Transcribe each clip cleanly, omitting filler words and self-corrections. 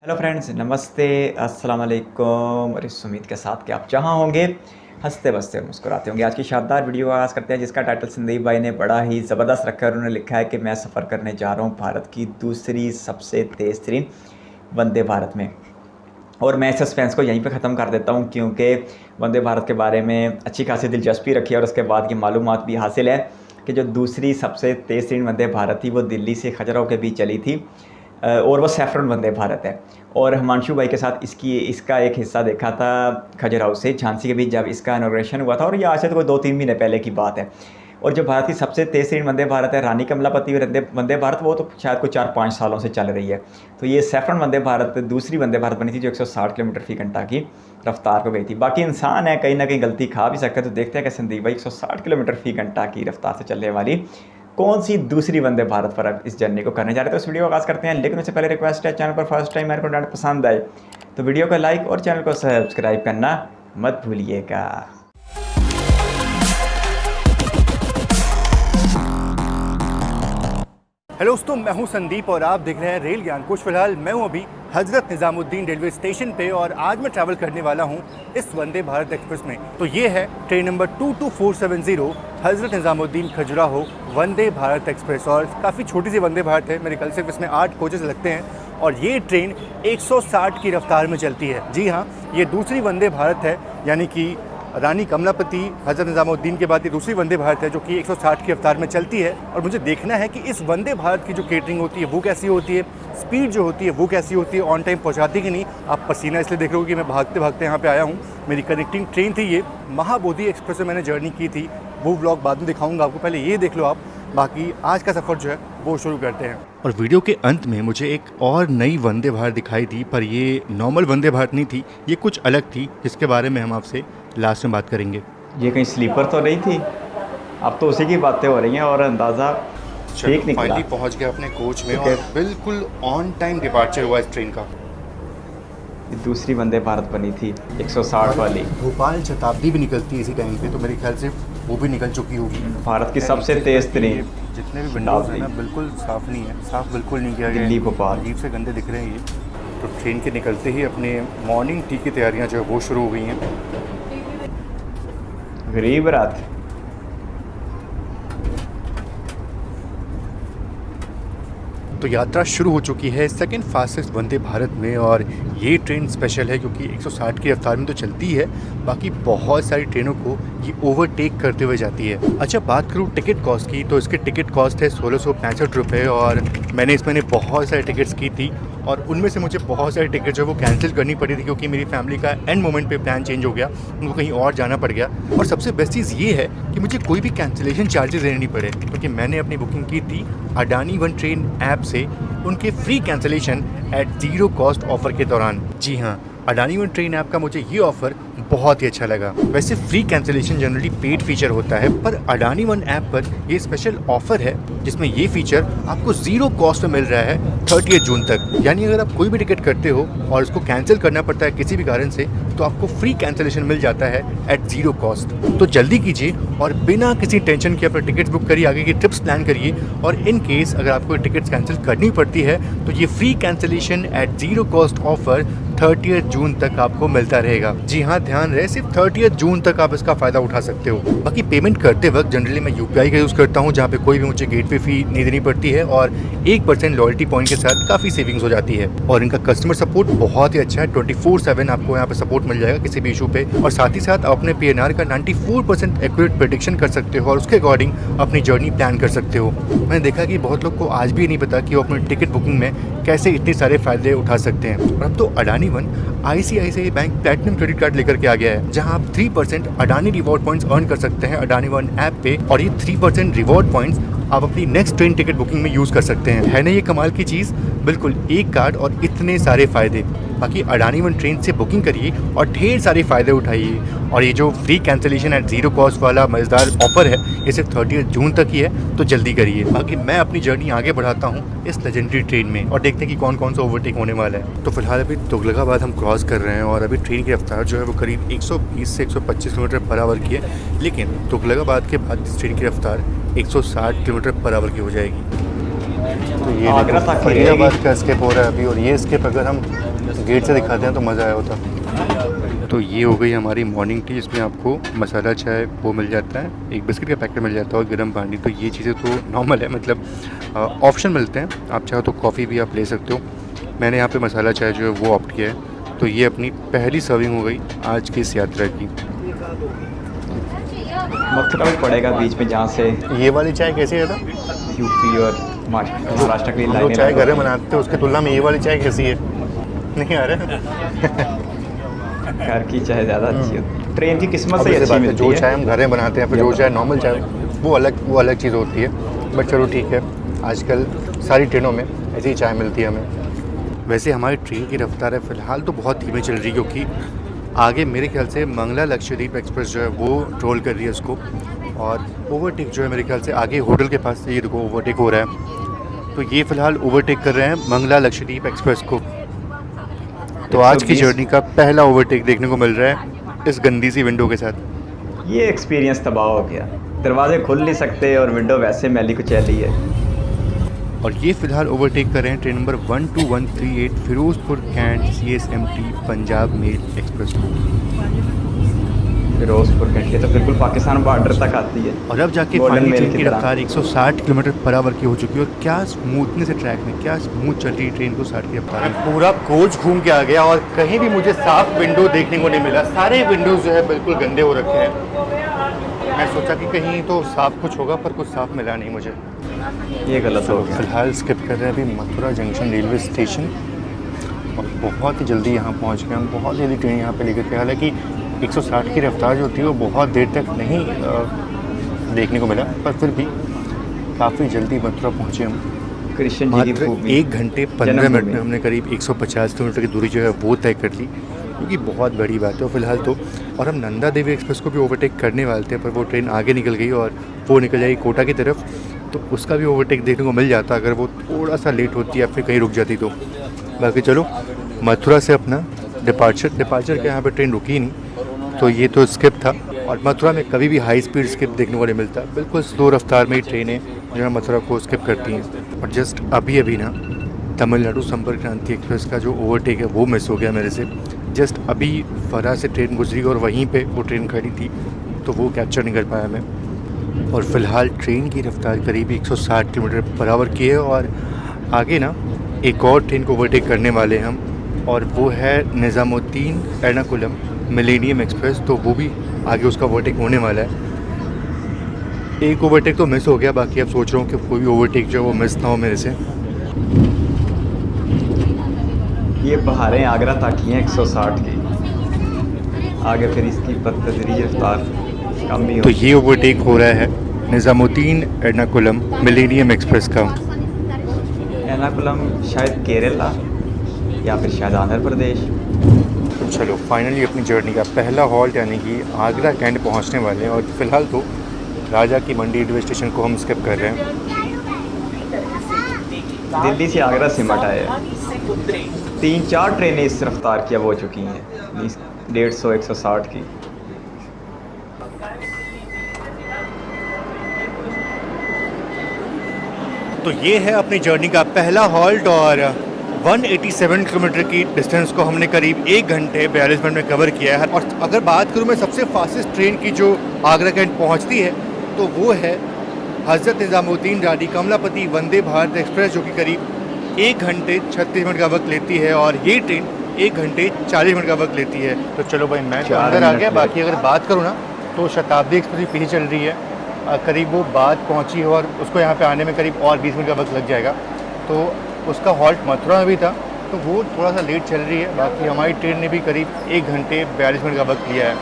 Hello friends, नमस्ते, अस्सलाम वालेकुम। और इस उम्मीद के साथ कि आप जहाँ होंगे हंसते बसते और मुस्कुराते होंगे। आज की शानदार वीडियो आगाज़ करते हैं जिसका टाइटल संदीप भाई ने बड़ा ही ज़बरदस्त रखा है। उन्होंने लिखा है कि मैं सफ़र करने जा रहा हूँ भारत की दूसरी सबसे तेज़ तरीन वंदे भारत में। और मैं इस सस्पेंस को यहीं पे ख़त्म कर देता हूँ क्योंकि वंदे भारत के बारे में अच्छी खासी दिलचस्पी रखी है और उसके बाद की मालूमात भी हासिल है कि जो दूसरी सबसे तेज़ तरीन वंदे भारत थी वो दिल्ली से खजुराहो के बीच चली थी। और वो सैफ़रन वंदे भारत है। और हिमांशु भाई के साथ इसका एक हिस्सा देखा था खजुराहो से झांसी के बीच जब इसका इनॉग्रेशन हुआ था, और ये आज से तो कोई 2-3 महीने पहले की बात है। और जो भारत की सबसे तेज़ तरीन वंदे भारत है रानी कमलापति वंदे भारत, वो तो शायद कोई 4-5 सालों से चल रही है। तो ये सैफ़रन वंदे भारत दूसरी वंदे भारत बनी थी जो 160 किलोमीटर फ़ी घंटा की रफ्तार पर गई थी। बाकी इंसान है, कहीं ना कहीं गलती खा भी सकता है। तो देखते हैं कि संदीप भाई 160 किलोमीटर फ़ी घंटा की रफ्तार से चलने वाली कौन सी दूसरी वंदे भारत पर अब इस जर्नी को करने जा रहे हैं। तो इस वीडियो को आगाज़ करते हैं, लेकिन उससे पहले रिक्वेस्ट है, चैनल पर फर्स्ट टाइम मेरे कंटेंट पसंद आए तो वीडियो को लाइक और चैनल को सब्सक्राइब करना मत भूलिएगा। हेलो दोस्तों, मैं हूं संदीप और आप देख रहे हैं रेल ज्ञान कोश। फिलहाल मैं हूं अभी हज़रत निज़ामुद्दीन रेलवे स्टेशन पे और आज मैं ट्रैवल करने वाला हूं इस वंदे भारत एक्सप्रेस में। तो ये है train number 22470 Hazrat Nizamuddin Khajuraho Vande Bharat express. और काफ़ी छोटी सी वंदे भारत है, मेरे ख्याल से इसमें 8 कोचेज़ लगते हैं और ये ट्रेन 160 की रफ्तार में चलती है। जी हाँ, ये दूसरी वंदे भारत है, यानी कि रानी कमलापति हज़रत निज़ामुद्दीन के बाद ये दूसरी वंदे भारत है जो कि 160 की रफ्तार में चलती है। और मुझे देखना है कि इस वंदे भारत की जो केटरिंग होती है वो कैसी होती है, स्पीड जो होती है वो कैसी होती है, ऑन टाइम पहुंचाती कि नहीं। आप पसीना इसलिए देख रहे हो कि मैं भागते भागते यहाँ पे आया हूँ। मेरी कनेक्टिंग ट्रेन थी ये, महाबोधि एक्सप्रेस में मैंने जर्नी की थी, वो व्लॉग बाद में दिखाऊँगा आपको, पहले ये देख लो आप। बाकी आज का सफ़र जो है वो शुरू करते हैं। और वीडियो के अंत में मुझे एक और नई वंदे भारत दिखाई दी, पर ये नॉर्मल वंदे भारत नहीं थी, ये कुछ अलग थी, जिसके बारे में हम आपसे लास्ट में बात करेंगे। ये कहीं स्लीपर तो नहीं थी? अब तो उसी की बातें हो रही हैं और अंदाज़ा ठीक निकला। फाइनली पहुंच गया अपने कोच में और बिल्कुल ऑन टाइम डिपार्चर हुआ इस ट्रेन का। दूसरी वंदे भारत बनी थी 160 वाली। भोपाल शताब्दी भी निकलती है इसी टाइम पे, तो मेरे ख्याल से वो भी निकल चुकी होगी। भारत की सबसे तेज़ तरीन जितने भी विंडोज हैं ना बिल्कुल साफ़ नहीं है, साफ़ बिल्कुल नहीं किया गया। दिल्ली भोपाल अजीब से गंदे दिख रहे हैं ये। तो ट्रेन के निकलते ही अपने मॉर्निंग टी की तैयारियाँ जो है वो शुरू हो गई हैं। गरीब रात। तो यात्रा शुरू हो चुकी है सेकंड फास्टेस्ट वंदे भारत में। और ये ट्रेन स्पेशल है क्योंकि 160 की रफ्तार में तो चलती है, बाकी बहुत सारी ट्रेनों को ये ओवरटेक करते हुए जाती है। अच्छा, बात करूँ टिकट कॉस्ट की, तो इसके टिकट कॉस्ट है 1665 रुपये। और मैंने इसमें बहुत सारी टिकट्स की थी और उनमें से मुझे बहुत सारी टिकट जो है वो कैंसिल करनी पड़ी थी क्योंकि मेरी फैमिली का एंड मोमेंट पे प्लान चेंज हो गया, उनको कहीं और जाना पड़ गया। और सबसे बेस्ट चीज़ ये है कि मुझे कोई भी कैंसिलेशन चार्जेस देने नहीं पड़े क्योंकि मैंने अपनी बुकिंग की थी अडानी वन ट्रेन ऐप से, उनके free cancellation eight zero cost offer के दौरान। जी हाँ, अडानी वन ट्रेन ऐप का मुझे ये ऑफ़र बहुत ही अच्छा लगा। वैसे free cancellation generally paid feature होता है, पर अडानी वन ऐप पर ये स्पेशल ऑफर है जिसमें ये फीचर आपको ज़ीरो कॉस्ट में मिल रहा है 30 जून तक। यानी अगर आप कोई भी टिकट करते हो और उसको कैंसिल करना पड़ता है किसी भी कारण से, तो आपको फ्री कैंसिलेशन मिल जाता है एट ज़ीरो कॉस्ट। तो जल्दी कीजिए और बिना किसी टेंशन के अपने टिकट्स बुक करिए, आगे की ट्रिप्स प्लान करिए। और इन केस अगर आपको टिकट्स कैंसिल करनी पड़ती है तो ये free cancellation eight zero cost offer 30 जून तक आपको मिलता रहेगा। जी हाँ, ध्यान रहे, सिर्फ 30 जून तक आप इसका फ़ायदा उठा सकते हो। बाकी पेमेंट करते वक्त जनरली मैं यूपीआई का यूज़ करता हूँ, जहाँ पे कोई भी मुझे गेट पे फ़ी नहीं देनी पड़ती है और 1% लॉयल्टी पॉइंट के साथ काफ़ी सेविंग्स हो जाती है। और इनका कस्टमर सपोर्ट बहुत ही अच्छा है, 24/7 आपको यहाँ पे सपोर्ट मिल जाएगा किसी भी इशू पे। और साथ ही साथ आप अपने PNR का 94% एक्यूरेट प्रेडिक्शन कर सकते हो और उसके अकॉर्डिंग अपनी जर्नी प्लान कर सकते हो। मैंने देखा कि बहुत लोग को आज भी नहीं पता कि वो अपने टिकट बुकिंग में कैसे इतने सारे फ़ायदे उठा सकते हैं। और अब तो Adani one ICICI bank platinum credit card लेकर के आ गया है, जहां आप 3% अडानी रिवॉर्ड पॉइंट्स अर्न कर सकते हैं अडानी वन ऐप पे। और ये 3% रिवॉर्ड पॉइंट्स आप अपनी नेक्स्ट ट्रेन टिकट बुकिंग में यूज़ कर सकते हैं। है ना ये कमाल की चीज़? बिल्कुल एक कार्ड और इतने सारे फ़ायदे। बाकी अडानी वन ट्रेन से बुकिंग करिए और ढेर सारे फ़ायदे उठाइए। और ये जो free cancellation eight zero cost वाला मज़ेदार ऑफर है, ये सिर्फ 30 जून तक ही है, तो जल्दी करिए। बाकी मैं अपनी जर्नी आगे बढ़ाता हूँ इस लेजेंडरी ट्रेन में और देखते हैं कि कौन कौन सा ओवरटेक होने वाला है। तो फिलहाल अभी तुगलकाबाद हम क्रॉस कर रहे हैं और अभी ट्रेन की रफ्तार जो है वो करीब 120 से 125 किलोमीटर पर आवर की है, लेकिन तुगलकाबाद के बाद इस ट्रेन की रफ्तार 160 किलोमीटर पर आवर की हो जाएगी। तो ये आगरा देखो तक ही फरीदाबाद रहेगी। का स्किप हो रहा है अभी, और ये स्किप अगर हम गेट से दिखाते हैं तो मज़ा आया होता। तो ये हो गई हमारी मॉर्निंग टी, इसमें आपको मसाला चाय वो मिल जाता है, एक बिस्किट का पैकेट मिल जाता है और गर्म पानी। तो ये चीज़ें तो नॉर्मल है, मतलब ऑप्शन मिलते हैं, आप चाहो तो कॉफ़ी भी आप ले सकते हो। मैंने यहाँ पे मसाला चाय जो है वो ऑप्ट किया है। तो ये अपनी पहली सर्विंग हो गई आज की इस यात्रा की। मथुरा भी पड़ेगा बीच में, जहाँ से ये वाली चाय कैसी है था? यूपी और महाराष्ट्र की हम लोग लाइनें चाय लग घर में बनाते हैं, उसकी तुलना में ये वाली चाय कैसी है? नहीं आ रहा। घर की चाय ज़्यादा अच्छी होती है, ट्रेन की किस्मत से अब ही ऐसी अच्छी बात है, मिलती जो है। चाय हम घर में बनाते हैं, फिर जो चाय नॉर्मल चाय वो अलग चीज़ होती है। बट चलो ठीक है, आजकल सारी ट्रेनों में ऐसी ही चाय मिलती है हमें। वैसे हमारी ट्रेन की रफ्तार है फ़िलहाल तो बहुत धीमी चल रही है, क्योंकि आगे मेरे ख्याल से मंगला लक्षद्वीप एक्सप्रेस जो है वो ट्रोल कर रही है उसको, और ओवरटेक जो है मेरे ख्याल से आगे होटल के पास से ये देखो ओवरटेक हो रहा है। तो ये फ़िलहाल ओवरटेक कर रहे हैं मंगला लक्षद्वीप एक्सप्रेस को। तो आज की 120 जर्नी का पहला ओवरटेक देखने को मिल रहा है इस गंदी सी विंडो के साथ। ये एक्सपीरियंस तबाह हो गया, दरवाजे खुल नहीं सकते और विंडो वैसे मैली कुचैली है। और ये फ़िलहाल ओवरटेक कर रहे हैं train number 12138 Firozpur Cantt CSMT Punjab mail express को। फिरोजपुर कैंट, ये तो बिल्कुल पाकिस्तान बॉर्डर तक आती है। और अब जाके गोल्डन फाइनली मेल ट्रेन की की तरह। रफ्तार 160 किलोमीटर पर आवर की हो चुकी है, और क्या स्मूथनेस है ट्रैक में, क्या स्मूथ चल रही है ट्रेन को 60 की रफ्तार में। पूरा कोच घूम के आ गया और कहीं भी मुझे साफ विंडो देखने को नहीं मिला, सारे विंडोज जो है बिल्कुल गंदे हो रखे हैं। मैं सोचा कि कहीं तो साफ कुछ होगा, पर कुछ साफ मिला नहीं मुझे। ये गलत हो गया। फिलहाल स्किप कर रहे हैं अभी मथुरा जंक्शन रेलवे स्टेशन, और बहुत ही जल्दी यहाँ पहुँच गए हम। बहुत जल्दी ट्रेन यहाँ पे लेकर के, हालांकि 160 की रफ्तार जो होती है वो बहुत देर तक नहीं देखने को मिला, पर फिर भी काफ़ी जल्दी मथुरा पहुँचे हम। कृष्ण जी की मात्र भूमि, 1 घंटे 15 मिनट जन्मभूमि। में हमने करीब 150 किलोमीटर की दूरी जो है वो तय कर ली, क्योंकि बहुत बड़ी बात है फ़िलहाल तो। और हम नंदा देवी एक्सप्रेस को भी ओवरटेक करने वाले थे, पर वो ट्रेन आगे निकल गई और वो निकल जाएगी कोटा की तरफ, तो उसका भी ओवरटेक देखने को मिल जाता अगर वो थोड़ा सा लेट होती या फिर कहीं रुक जाती तो। बाकी चलो, मथुरा से अपना डिपार्चर के यहाँ पर ट्रेन रुकी ही नहीं, तो ये तो स्किप था। और मथुरा में कभी भी हाई स्पीड स्किप देखने को नहीं मिलता, बिल्कुल स्लो रफ्तार में ही ट्रेनें जो है मथुरा को स्किप करती हैं। और जस्ट अभी ना तमिलनाडु संपर्क क्रांति एक्सप्रेस का जो ओवरटेक है वो मिस हो गया मेरे से। जस्ट अभी फरा से ट्रेन गुजरी और वहीं पे वो ट्रेन खड़ी थी, तो वो कैप्चर नहीं कर पाया मैं। और फ़िलहाल ट्रेन की रफ्तार करीब 160 किलोमीटर पर आवर की है, और आगे ना एक और ट्रेन को ओवरटेक करने वाले हैं हम, और वो है निज़ामुद्दीन एर्नाकुलम मिलेनियम एक्सप्रेस। तो वो भी आगे उसका ओवरटेक होने वाला है। एक ओवरटेक तो मिस हो गया, बाकी अब सोच रहा हूँ कि कोई भी ओवरटेक जो है वो मिस ना हो मेरे से। ये बहारें आगरा तक ही हैं 160 की, आगे फिर इसकी बदतदरीज रफ्तार कम भी तो हो। ये ओवरटेक हो रहा है निज़ामुद्दीन एर्नाकुलम मिलेनियम एक्सप्रेस का। एर्नाकुलम शायद केरला या फिर शायद आंध्र प्रदेश। चलो फाइनली अपनी जर्नी का पहला हॉल्ट यानी कि आगरा कैंट पहुंचने वाले हैं, और फ़िलहाल तो राजा की मंडी रेलवे स्टेशन को हम स्किप कर रहे हैं। दिल्ली से आगरा सिमट आए हैं। 3-4 ट्रेनें इस रफ्तार की अब हो चुकी हैं, 150-160 की। तो ये है अपनी जर्नी का पहला हॉल्ट, और 187 किलोमीटर की डिस्टेंस को हमने करीब 1 घंटे 42 मिनट में कवर किया है। और अगर बात करूँ मैं सबसे फास्टेस्ट ट्रेन की जो आगरा कैंट पहुंचती है, तो वो है हज़रत निज़ामुद्दीन रानी कमलापति वंदे भारत एक्सप्रेस, जो कि करीब 1 घंटे 36 मिनट का वक्त लेती है, और ये ट्रेन 1 घंटे 40 मिनट का वक्त लेती है। तो चलो भाई, मैं तो अंदर आ गया। बाकी अगर बात करूँ ना, तो शताब्दी एक्सप्रेस भी पीछे चल रही है, करीब वो बात पहुँची है, और उसको यहाँ पे आने में करीब और 20 मिनट का वक्त लग जाएगा। तो उसका हॉल्ट मथुरा में भी था, तो वो थोड़ा सा लेट चल रही है। बाकी हमारी ट्रेन ने भी करीब 1 घंटे 42 मिनट का वक्त लिया है।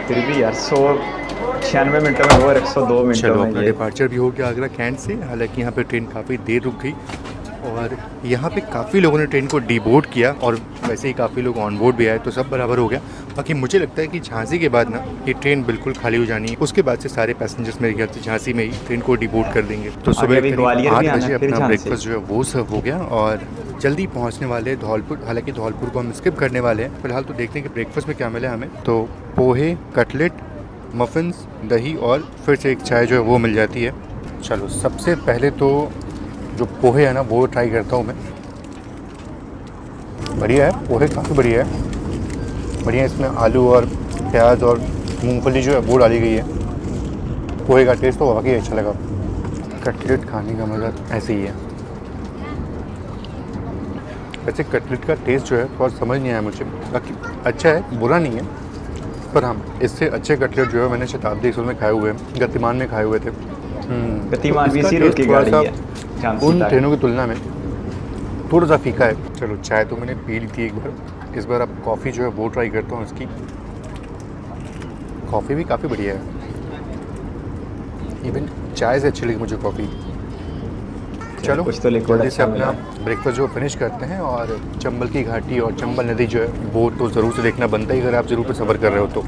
फिर भी यार 196 मिनटों में और 102 मिनटों चलो में अपना ये डिपार्चर भी हो गया आगरा कैंट से। हालांकि यहाँ पे ट्रेन काफ़ी देर रुक गई, और यहाँ पे काफ़ी लोगों ने ट्रेन को डीबोर्ड किया, और वैसे ही काफ़ी लोग ऑन बोर्ड भी आए, तो सब बराबर हो गया। बाकी मुझे लगता है कि झांसी के बाद ना ये ट्रेन बिल्कुल खाली हो जानी है, उसके बाद से सारे पैसेंजर्स मेरे ख्याल से झांसी में ही ट्रेन को डीबोर्ड कर देंगे। तो सुबह अभी ग्वालियर 8 भी आना, बजे फिर अपना झांसी। ब्रेकफास्ट जो है वो सर्व हो गया, और जल्दी पहुँचने वाले धौलपुर। हालांकि धौलपुर को हम स्किप करने वाले हैं फिलहाल। तो देखते हैं कि ब्रेकफास्ट में क्या मिला हमें। तो पोहे, कटलेट, मफ़िन्स, दही और फिर से एक चाय जो है वो मिल जाती है। चलो सबसे पहले तो जो पोहे है ना वो ट्राई करता हूँ मैं। बढ़िया है, पोहे काफ़ी बढ़िया है। बढ़िया, इसमें आलू और प्याज और मूंगफली जो है वो डाली गई है। पोहे का टेस्ट तो वाकई अच्छा लगा। कटलेट खाने का मज़ा ऐसे ही है। वैसे कटलेट का टेस्ट जो है थोड़ा समझ नहीं आया मुझे, बाकी अच्छा है, बुरा नहीं है। पर हाँ, इससे अच्छे कटलेट जो है मैंने शताब्दी एक्सप्रेस में खाए हुए हैं, गतिमान में खाए हुए थे। गतिमान भी इसका इसी रूट की टेस्ट थोड़ा गाड़ी सा है, झांसी उन तक। ट्रेनों की तुलना में थोड़ा सा फीका है। चलो चाय तो मैंने पी ली थी एक बार, इस बार अब कॉफ़ी जो है वो ट्राई करता हूँ। इसकी कॉफ़ी भी काफ़ी बढ़िया है, इवन चाय से अच्छी लगी मुझे कॉफ़ी। चलो कुछ तो लिक्विड जल्दी से अच्छा अपना मिला। ब्रेकफास्ट जो फिनिश करते हैं, और चंबल की घाटी और चंबल नदी जो है वो तो ज़रूर से देखना बनता ही अगर आप ज़रूर पे सफ़र कर रहे हो तो।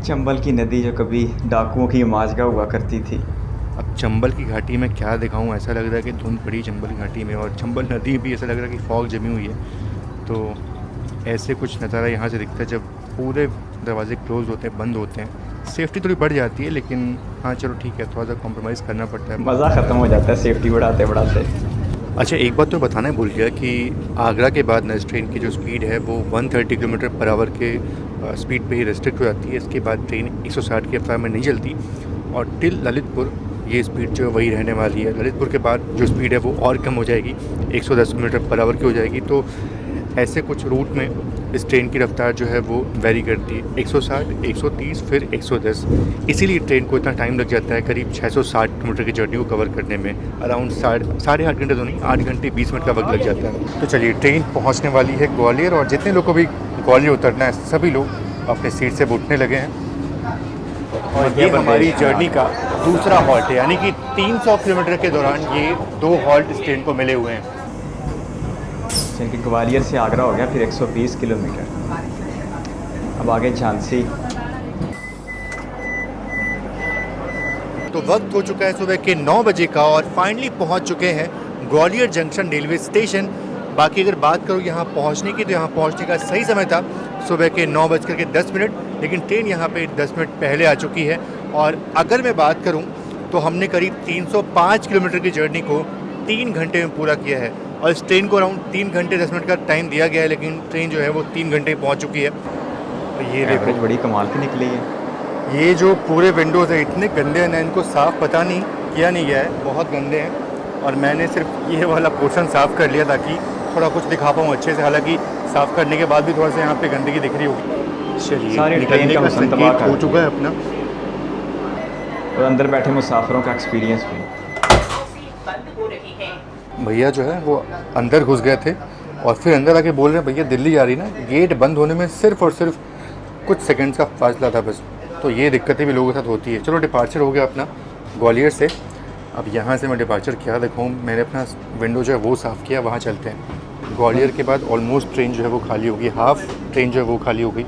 चंबल की नदी जो कभी डाकुओं की माजगा हुआ करती थी। अब चंबल की घाटी में क्या दिखाऊं, ऐसा लग रहा है कि धुंध पड़ी चंबल घाटी में, और चंबल नदी भी ऐसा लग रहा है कि फॉग जमी हुई है। तो ऐसे कुछ नज़ारा यहाँ से दिखता है जब पूरे दरवाजे क्लोज होते हैं, बंद होते हैं। सेफ्टी थोड़ी बढ़ जाती है, लेकिन हाँ चलो ठीक है, थोड़ा सा कॉम्प्रोमाइज़ करना पड़ता है। मज़ा ख़त्म हो जाता है सेफ्टी बढ़ाते बढ़ाते। अच्छा, एक बात तो बताना भूल गया कि आगरा के बाद नई ट्रेन की जो स्पीड है वो 130 किलोमीटर पर आवर के स्पीड पे ही रेस्ट्रिक्ट हो जाती है। इसके बाद ट्रेन 160 की रफ्तार में नहीं चलती, और टिल ललितपुर ये स्पीड जो है वही रहने वाली है। ललितपुर के बाद जो स्पीड है वो और कम हो जाएगी, 110 किलोमीटर पर आवर की हो जाएगी। तो ऐसे कुछ रूट में इस ट्रेन की रफ्तार जो है वो वेरी करती है, 160, 130, फिर 110। इसीलिए ट्रेन को इतना टाइम लग जाता है, करीब 660 किलोमीटर की जर्नी को कवर करने में अराउंड साढ़े 8 घंटे तो नहीं, 8 घंटे 20 मिनट का वक्त लग जाता है। तो चलिए, ट्रेन पहुंचने वाली है ग्वालियर, और जितने लोग को भी ग्वालियर उतरना है सभी लोग अपने सीट से उठने लगे हैं। और ये हमारी जर्नी का दूसरा हॉल्ट है, यानी कि 300 किलोमीटर के दौरान ये 2 हॉल्ट इस ट्रेन को मिले हुए हैं। क्योंकि ग्वालियर से आगरा हो गया, फिर 120 किलोमीटर। अब आगे झांसी। तो वक्त हो चुका है सुबह के 9 बजे का, और फाइनली पहुंच चुके हैं ग्वालियर जंक्शन रेलवे स्टेशन। बाकी अगर बात करूं यहाँ पहुंचने की, तो यहाँ पहुंचने का सही समय था सुबह के 9:10, लेकिन ट्रेन यहाँ पे 10 मिनट पहले आ चुकी है। और अगर मैं बात करूं तो हमने करीब 305 किलोमीटर की जर्नी को 3 घंटे में पूरा किया है, और इस ट्रेन को अराउंड 3 घंटे 10 मिनट का टाइम दिया गया है, लेकिन ट्रेन जो है वो 3 घंटे पहुँच चुकी है। तो ये देखो, एवरेज बड़ी कमाल की निकली है। ये जो पूरे विंडोज़ है इतने गंदे हैं ना, इनको साफ़ पता नहीं किया नहीं गया है, बहुत गंदे हैं। और मैंने सिर्फ ये वाला पोर्शन साफ़ कर लिया ताकि थोड़ा कुछ दिखा पाऊँ अच्छे से, हालांकि साफ़ करने के बाद भी थोड़ा सा यहाँ पे गंदगी दिख रही होगी। चलिए, सारी निकलने ट्रेन का का हुस्न तबाह संकेत कर हो चुका है अपना। और अंदर बैठे मुसाफिरों का एक्सपीरियंस भी। भैया जो है वो अंदर घुस गए थे, और फिर अंदर आके बोल रहे हैं भैया दिल्ली जा रही ना। गेट बंद होने में सिर्फ और सिर्फ कुछ सेकंड्स का फासला था बस। तो ये दिक्कतें भी लोगों के साथ होती है। चलो, डिपार्चर हो गया अपना ग्वालियर से। अब यहाँ से मैं डिपार्चर क्या दिखाऊँ, मैंने अपना विंडो जो है वो साफ़ किया, वहाँ चलते हैं। ग्वालियर के बाद ऑलमोस्ट ट्रेन जो है वो खाली होगी, हाफ ट्रेन जो है वो खाली हो गई।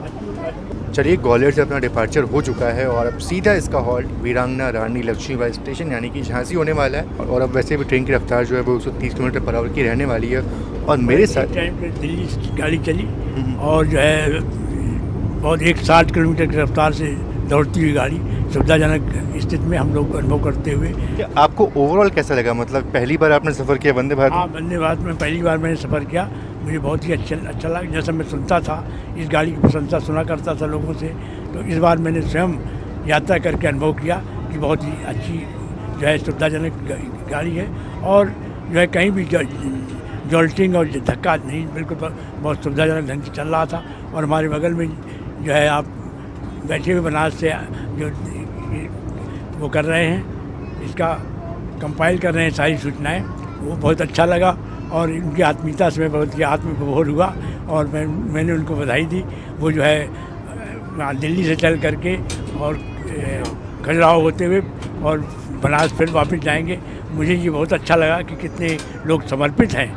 चलिए, ग्वालियर से अपना डिपार्चर हो चुका है, और अब सीधा इसका हॉल्ट वीरांगना रानी लक्ष्मीबाई स्टेशन यानी कि झांसी होने वाला है। और अब वैसे भी ट्रेन की रफ्तार जो है वो 130 किलोमीटर पर आवर की रहने वाली है। और मेरे साथ टाइम पे दिल्ली गाड़ी चली, और जो है बहुत 160 किलोमीटर की रफ्तार से दौड़ती हुई गाड़ी सुविधाजनक स्थिति में हम लोग अनुभव करते हुए। आपको ओवरऑल कैसा लगा, मतलब पहली बार आपने सफ़र किया वंदे भारत? हाँ, वंदे भारत में पहली बार मैंने सफ़र किया, मुझे बहुत ही अच्छा लगा। जैसा मैं सुनता था, इस गाड़ी की प्रशंसा सुना करता था लोगों से, तो इस बार मैंने स्वयं यात्रा करके अनुभव किया कि बहुत ही अच्छी जो है सुविधाजनक गाड़ी है, और जो है कहीं भी जॉल्टिंग और धक्का नहीं, बिल्कुल बहुत सुविधाजनक ढंग से चल रहा था। और हमारे बगल में जो है आप बैठे हुए बनारस से जो वो कर रहे हैं, इसका कंपाइल कर रहे हैं सारी सूचनाएं, वो बहुत अच्छा लगा, और उनकी आत्मीयता से मैं बहुत ही आत्मविभोर हुआ, और मैंने उनको बधाई दी। वो जो है दिल्ली से चल करके और खजुराहो होते हुए और बनारस फिर वापस जाएंगे। मुझे ये बहुत अच्छा लगा कि कितने लोग समर्पित हैं।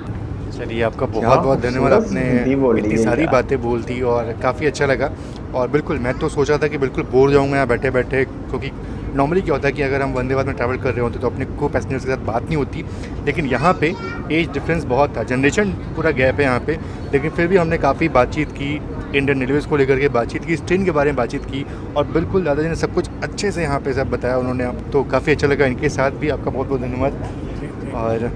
चलिए, आपका बहुत बहुत धन्यवाद, आपने इतनी सारी बातें बोल दी और काफ़ी अच्छा लगा। और बिल्कुल, मैं तो सोचा था कि बिल्कुल बोर जाऊँगा यहाँ बैठे बैठे, क्योंकि नॉर्मली क्या होता है कि अगर हम वंदे भारत में ट्रैवल कर रहे होते तो अपने को पैसेंजर्स के साथ बात नहीं होती, लेकिन यहाँ पे एज डिफरेंस बहुत था, जनरेशन पूरा गैप है यहाँ पे, लेकिन फिर भी हमने काफ़ी बातचीत की, इंडियन रेलवेज़ को लेकर के बातचीत की, इस ट्रेन के बारे में बातचीत की और बिल्कुल दादाजी ने सब कुछ अच्छे से यहाँ पे सब बताया उन्होंने। आप तो काफ़ी अच्छा लगा, इनके साथ भी आपका बहुत बहुत धन्यवाद। और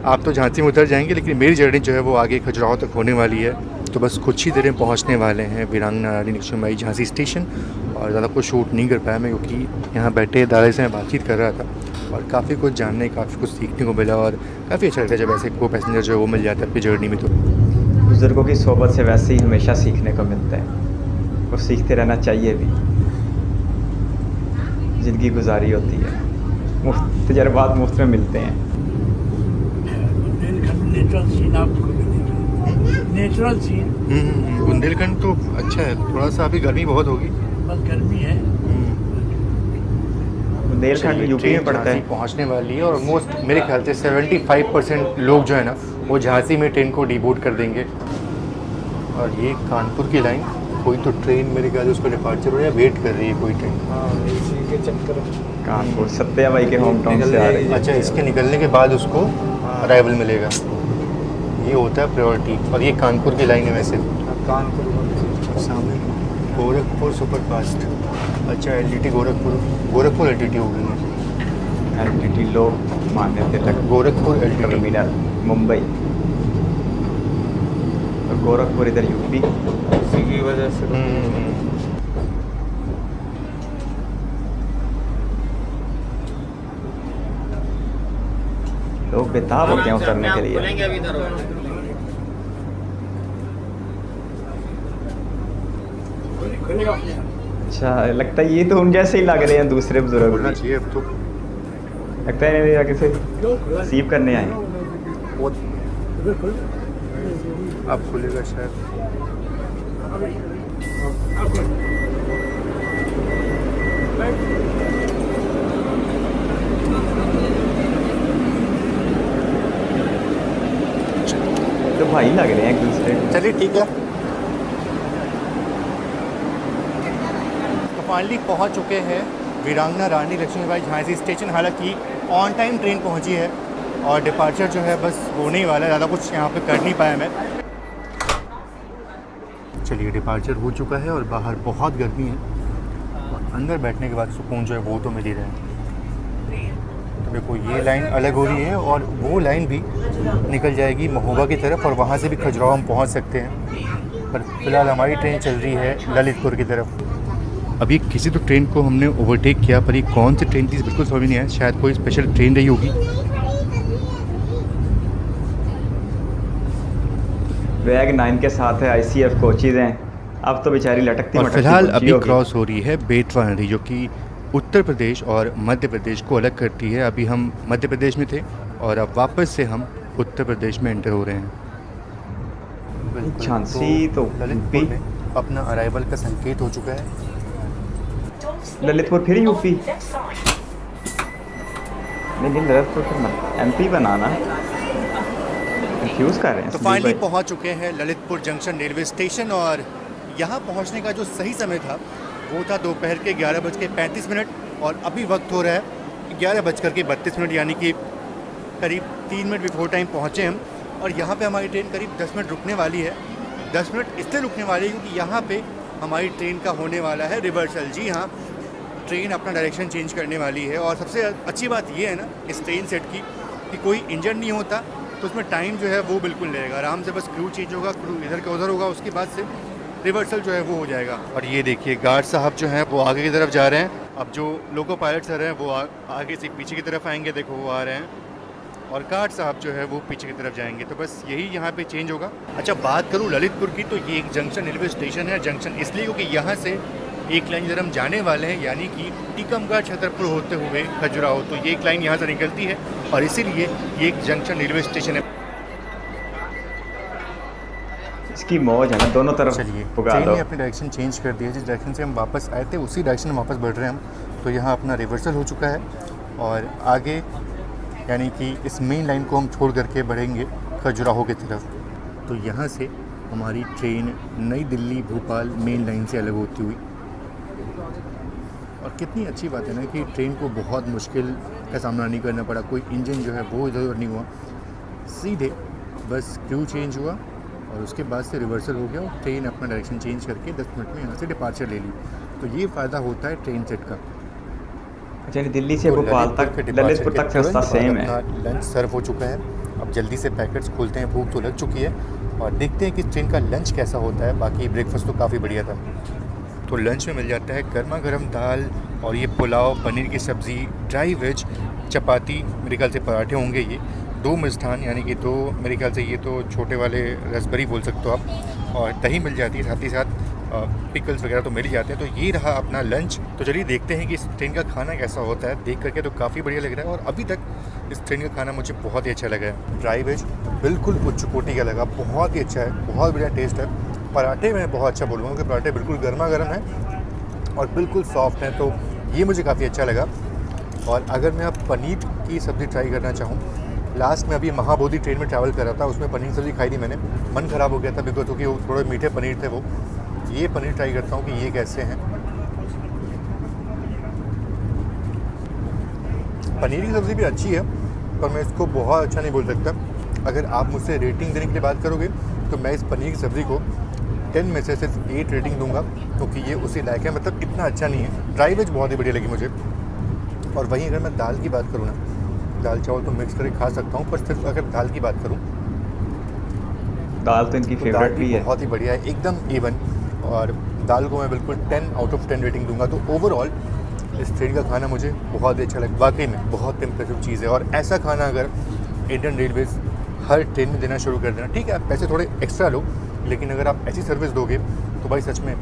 आप तो झांसी में उतर जाएंगे, लेकिन मेरी जर्नी जो है वो आगे खजुराहो तक होने वाली है। तो बस कुछ ही देर में पहुँचने वाले हैं वीरांगना रानी लक्ष्मीबाई झांसी स्टेशन। और ज़्यादा कुछ शूट नहीं कर पाया मैं, क्योंकि यहाँ बैठे दादाजी से मैं बातचीत कर रहा था और काफ़ी कुछ जानने, काफ़ी कुछ सीखने को मिला और काफ़ी अच्छा लगता है जब ऐसे को पैसेंजर जो है वो मिल जाता है अपनी जर्नी में। तो बुज़ुर्गों की सोबत से वैसे ही हमेशा सीखने को मिलता है और सीखते रहना चाहिए भी। ज़िंदगी गुजारी होती है, मुफ्त तजर्बात मुफ्त में मिलते हैं। नेचुरल सीन आपको नेचुरल सीन। बुंदेलखंड तो अच्छा है, थोड़ा सा अभी गर्मी बहुत होगी, बस गर्मी है। बुंदेलखंड यूपी में पड़ता है। पहुंचने वाली है और ऑलमोस्ट मेरे ख्याल से 75% लोग जो है ना वो झांसी में ट्रेन को डिबोर्ड कर देंगे। और ये कानपुर की लाइन, कोई तो ट्रेन मेरे ख्याल से उसका डिपार्चर हो रहा है, वेट कर रही है कोई ट्रेन। इसी के चक्कर कानपुर सत्या भाई के होम टाउन से आ रही है। अच्छा, इसके निकलने के बाद उसको अराइवल मिलेगा, ये होता है प्रायोरिटी। और ये कानपुर की लाइन है वैसे। कानपुर सामने गोरखपुर सुपरफास्ट। अच्छा, LTT गोरखपुर LTT हो गई है। LTT लोग मान्यता तक गोरखपुर LTT टर्मिनल मुंबई और गोरखपुर इधर यूपी। इसी की वजह से लोग बेताब होते हैं उतरने के लिए। अच्छा, लगता है ये तो उन जैसे ही लग रहे हैं दूसरे बुजुर्ग बोलना भी। चाहिए अब तो। लगता है ये आगे से रिसीव करने आए। अब खुलेगा शायद। तो भाई लग रहे हैं एक दूसरे को। चलिए ठीक है। तो फाइनली पहुंच चुके हैं वीरांगना रानी लक्ष्मीबाई झांसी स्टेशन। हालांकि ऑन टाइम ट्रेन पहुंची है और डिपार्चर जो है बस होने ही वाला है, ज़्यादा कुछ यहाँ पे कर नहीं पाया मैं। चलिए, डिपार्चर हो चुका है और बाहर बहुत गर्मी है और अंदर बैठने के बाद सुकून जो है वो तो मिल ही रहा है। तो देखो, ये लाइन अलग हो रही है और वो लाइन भी निकल जाएगी महोबा की तरफ और वहाँ से भी खजुराहो हम पहुँच सकते हैं। पर फिलहाल हमारी ट्रेन चल रही है ललितपुर की तरफ। अभी किसी तो ट्रेन को हमने ओवरटेक किया, पर ये कौन सी ट्रेन थी बिल्कुल समझ नहीं आया। शायद कोई स्पेशल ट्रेन रही होगी। वैग 9 के साथ है, ICF कोचेज़ हैं। अब तो बेचारी लटकती और मटकती फिलहाल पहुंची अभी होगी। क्रॉस हो रही है बेतवा नदी, जो कि उत्तर प्रदेश और मध्य प्रदेश को अलग करती है। अभी हम मध्य प्रदेश में थे और अब वापस से हम उत्तर प्रदेश में एंटर हो रहे हैं। बिल्कुल, झांसी तो ललितपुर यूपी। में अपना अराइवल का संकेत हो चुका है। ललितपुर फिर यूपी नहीं, ललितपुर फिर MP बनाना, कंफ्यूज कर रहे हैं। तो फाइनली पहुंच चुके हैं ललितपुर जंक्शन रेलवे स्टेशन और यहाँ पहुंचने का जो सही समय था वो था दोपहर के 11:35 और अभी वक्त हो रहा है 11:32, यानी कि करीब 3 मिनट बिफोर टाइम पहुँचे हम। और यहाँ पे हमारी ट्रेन करीब 10 मिनट रुकने वाली है। 10 मिनट इसलिए रुकने वाली है क्योंकि यहाँ पे हमारी ट्रेन का होने वाला है रिवर्सल। जी हाँ, ट्रेन अपना डायरेक्शन चेंज करने वाली है। और सबसे अच्छी बात ये है ना इस ट्रेन सेट की कि कोई इंजन नहीं होता, तो उसमें टाइम जो है वो बिल्कुल लगेगा। आराम से बस क्रू चेंज होगा, क्रू इधर का उधर होगा, उसके बाद से रिवर्सल जो है वो हो जाएगा। और ये देखिए, गार्ड साहब जो हैं वो आगे की तरफ जा रहे हैं। अब जो लोको पायलट सर हैं वो आगे से पीछे की तरफ आएंगे, देखो वो आ रहे हैं। और गार्ड साहब जो है वो पीछे की तरफ जाएंगे। तो बस यही यहाँ पे चेंज होगा। अच्छा, बात करूँ ललितपुर की, तो ये एक जंक्शन रेलवे स्टेशन है। जंक्शन इसलिए क्योंकि यहाँ से एक लाइन इधर हम जाने वाले हैं, यानी कि टीकमगढ़ छतरपुर होते हुए खजुराहो। तो ये एक लाइन यहाँ से निकलती है और इसीलिए ये एक जंक्शन रेलवे स्टेशन है। इसकी मौज है ना, दोनों तरफ चलिए, पुगा ट्रेन दो। ने अपनी डायरेक्शन चेंज कर दिया। जिस डायरेक्शन से हम वापस आए थे उसी डायरेक्शन में वापस बढ़ रहे हैं हम। तो यहाँ अपना रिवर्सल हो चुका है और आगे यानी कि इस मेन लाइन को हम छोड़ करके बढ़ेंगे खजुराहो की तरफ। तो यहाँ से हमारी ट्रेन नई दिल्ली भोपाल मेन लाइन से अलग होती हुई। और कितनी अच्छी बात है ना कि ट्रेन को बहुत मुश्किल का सामना नहीं करना पड़ा। कोई इंजन जो है वो इधर उधर नहीं हुआ, सीधे बस क्रू चेंज हुआ और उसके बाद से रिवर्सल हो गया और ट्रेन अपना डायरेक्शन चेंज करके 10 मिनट में यहाँ से डिपार्चर ले ली। तो ये फ़ायदा होता है ट्रेन सेट का। अच्छा, दिल्ली से तो भोपाल तक, ललितपुर तक रास्ता सेम है। लंच सर्व हो चुका है, अब जल्दी से पैकेट्स खोलते हैं, भूख तो लग चुकी है और देखते हैं कि ट्रेन का लंच कैसा होता है। बाकी ब्रेकफास्ट तो काफ़ी बढ़िया था। तो लंच में मिल जाता है गर्मा गर्म दाल और ये पुलाव, पनीर की सब्ज़ी, ड्राई वेज, चपाती, मेरे ख्याल से पराठे होंगे ये, 2 मिष्ठान यानी कि 2, मेरे ख्याल से ये तो छोटे वाले रसबरी बोल सकते हो आप, और दही मिल जाती है, साथ ही साथ पिकल्स वगैरह तो मिल ही जाते हैं। तो ये रहा अपना लंच। तो चलिए देखते हैं कि इस ट्रेन का खाना कैसा होता है। देख करके तो काफ़ी बढ़िया लग रहा है और अभी तक इस ट्रेन का खाना मुझे बहुत ही अच्छा लगा है। ड्राई वेज बिल्कुल उच्च कोटि का लगा, बहुत ही अच्छा है, बहुत बढ़िया टेस्ट है। पराठे मैं बहुत अच्छा बोलूँगा कि पराठे बिल्कुल गर्मा गर्म है और बिल्कुल सॉफ्ट हैं, तो ये मुझे काफ़ी अच्छा लगा। और अगर मैं अब पनीर की सब्ज़ी ट्राई करना चाहूँ, लास्ट में अभी महाबोधि ट्रेन में ट्रैवल कर रहा था, उसमें पनीर सब्ज़ी खाई थी मैंने, मन ख़राब हो गया था बिकॉज क्योंकि वो थोड़े मीठे पनीर थे। वो ये पनीर ट्राई करता हूँ कि ये कैसे हैं। पनीर की सब्ज़ी भी अच्छी है पर मैं इसको बहुत अच्छा नहीं बोल सकता। अगर आप मुझसे रेटिंग देने के लिए बात करोगे तो मैं इस पनीर की सब्ज़ी को 10 में से सिर्फ 8 रेटिंग दूंगा, क्योंकि ये उसी लायक है, मतलब इतना अच्छा नहीं है। ड्राई वेज बहुत ही बढ़िया लगी मुझे। और वहीं अगर मैं दाल की बात करूँ ना, दाल चावल तो मिक्स करके खा सकता हूँ, पर सिर्फ अगर दाल की बात करूँ, दाल तो इनकी फेवरेट भी है, बहुत ही बढ़िया है, एकदम एवन। और दाल को मैं बिल्कुल 10 आउट ऑफ 10 रेटिंग दूंगा। तो ओवरऑल इस ट्रेन का खाना मुझे बहुत ही अच्छा लगा, वाकई में बहुत इम्प्रेसिव चीज़ है। और ऐसा खाना अगर इंडियन रेलवेज़ हर ट्रेन में देना शुरू कर देना, ठीक है आप पैसे थोड़े एक्स्ट्रा लो, लेकिन अगर आप ऐसी सर्विस दोगे तो भाई सच में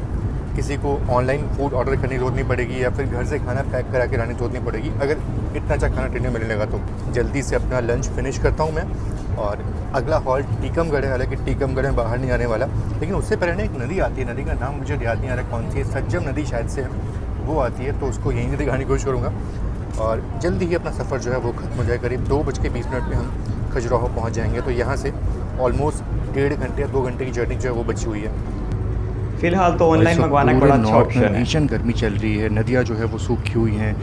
किसी को ऑनलाइन फूड ऑर्डर करने की जरूरत नहीं पड़ेगी या फिर घर से खाना पैक करा के लाने की जरूरत नहीं पड़ेगी। अगर इतना अच्छा खाना ट्रेन में मिलने लगा तो जल्दी से अपना लंच फिनिश करता हूँ मैं। और अगला हॉल्ट टीकमगढ़ है, हालांकि टीकमगढ़ में बाहर नहीं आने वाला, लेकिन उससे पहले ना एक नदी आती है, नदी का नाम मुझे याद नहीं आ रहा कौन सी है, सज्जम नदी शायद से वो आती है, तो उसको यहीं से दिखाने की कोशिश करूँगा। और जल्दी ही अपना सफ़र जो है वो खत्म हो जाए, करीब 2:20 में हम खजुराहो पहुँच जाएंगे। तो यहाँ से ऑलमोस्ट 1.5 घंटे या 2 घंटे की जर्नी जो है वो बची हुई है। फिलहाल तो ऑनलाइन मंगवाना बड़ा अच्छा ऑप्शन है। भीषण गर्मी चल रही है, नदियाँ जो है वो सूखी हुई हैं,